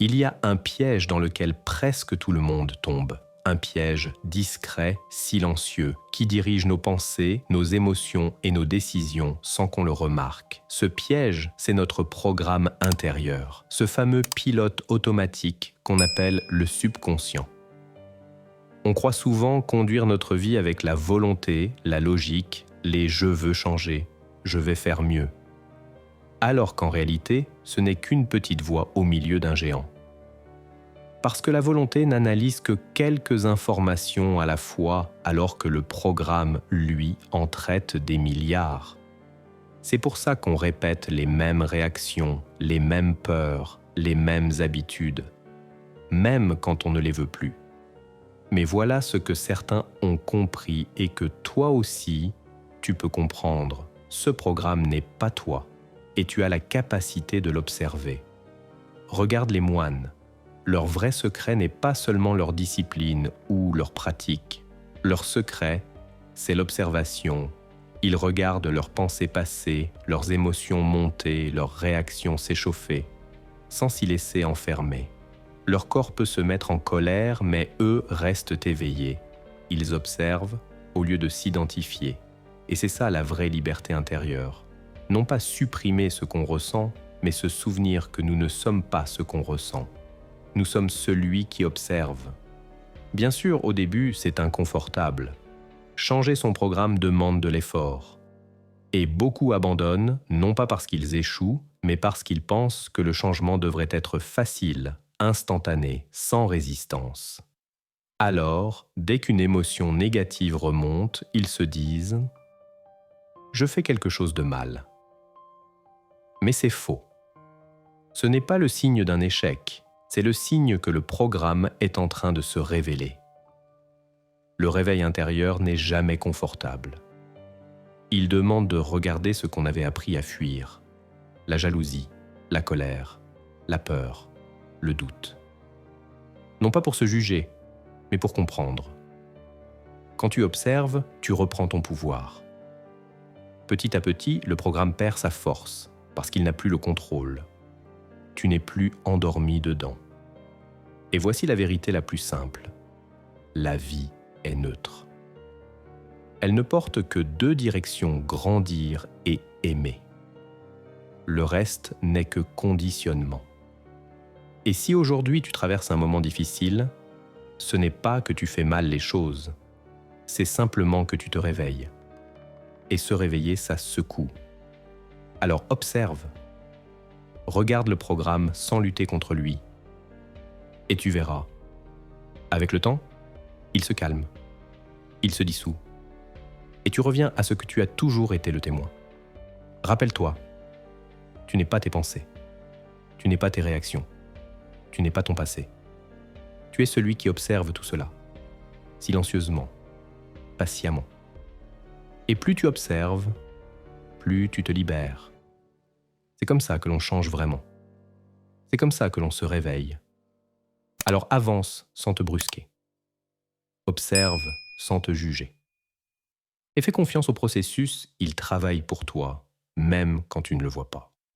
Il y a un piège dans lequel presque tout le monde tombe. Un piège discret, silencieux, qui dirige nos pensées, nos émotions et nos décisions sans qu'on le remarque. Ce piège, c'est notre programme intérieur, ce fameux pilote automatique qu'on appelle le subconscient. On croit souvent conduire notre vie avec la volonté, la logique, les « je veux changer »,« je vais faire mieux », alors qu'en réalité, ce n'est qu'une petite voix au milieu d'un géant. Parce que la volonté n'analyse que quelques informations à la fois, alors que le programme, lui, en traite des milliards. C'est pour ça qu'on répète les mêmes réactions, les mêmes peurs, les mêmes habitudes, même quand on ne les veut plus. Mais voilà ce que certains ont compris et que toi aussi, tu peux comprendre. Ce programme n'est pas toi et tu as la capacité de l'observer. Regarde les moines. Leur vrai secret n'est pas seulement leur discipline ou leur pratique. Leur secret, c'est l'observation. Ils regardent leurs pensées passer, leurs émotions monter, leurs réactions s'échauffer, sans s'y laisser enfermer. Leur corps peut se mettre en colère, mais eux restent éveillés. Ils observent au lieu de s'identifier. Et c'est ça la vraie liberté intérieure. Non pas supprimer ce qu'on ressent, mais se souvenir que nous ne sommes pas ce qu'on ressent. Nous sommes celui qui observe. Bien sûr, au début, c'est inconfortable. Changer son programme demande de l'effort. Et beaucoup abandonnent, non pas parce qu'ils échouent, mais parce qu'ils pensent que le changement devrait être facile, instantané, sans résistance. Alors, dès qu'une émotion négative remonte, ils se disent « je fais quelque chose de mal ». Mais c'est faux. Ce n'est pas le signe d'un échec. C'est le signe que le programme est en train de se révéler. Le réveil intérieur n'est jamais confortable. Il demande de regarder ce qu'on avait appris à fuir. La jalousie, la colère, la peur, le doute. Non pas pour se juger, mais pour comprendre. Quand tu observes, tu reprends ton pouvoir. Petit à petit, le programme perd sa force, parce qu'il n'a plus le contrôle. Tu n'es plus endormi dedans. Et voici la vérité la plus simple. La vie est neutre. Elle ne porte que deux directions, grandir et aimer. Le reste n'est que conditionnement. Et si aujourd'hui tu traverses un moment difficile, ce n'est pas que tu fais mal les choses, c'est simplement que tu te réveilles. Et se réveiller, ça secoue. Alors observe. Regarde le programme sans lutter contre lui. Et tu verras. Avec le temps, il se calme. Il se dissout. Et tu reviens à ce que tu as toujours été le témoin. Rappelle-toi, tu n'es pas tes pensées. Tu n'es pas tes réactions. Tu n'es pas ton passé. Tu es celui qui observe tout cela, silencieusement, patiemment. Et plus tu observes, plus tu te libères. C'est comme ça que l'on change vraiment. C'est comme ça que l'on se réveille. Alors avance sans te brusquer. Observe sans te juger. Et fais confiance au processus, il travaille pour toi, même quand tu ne le vois pas.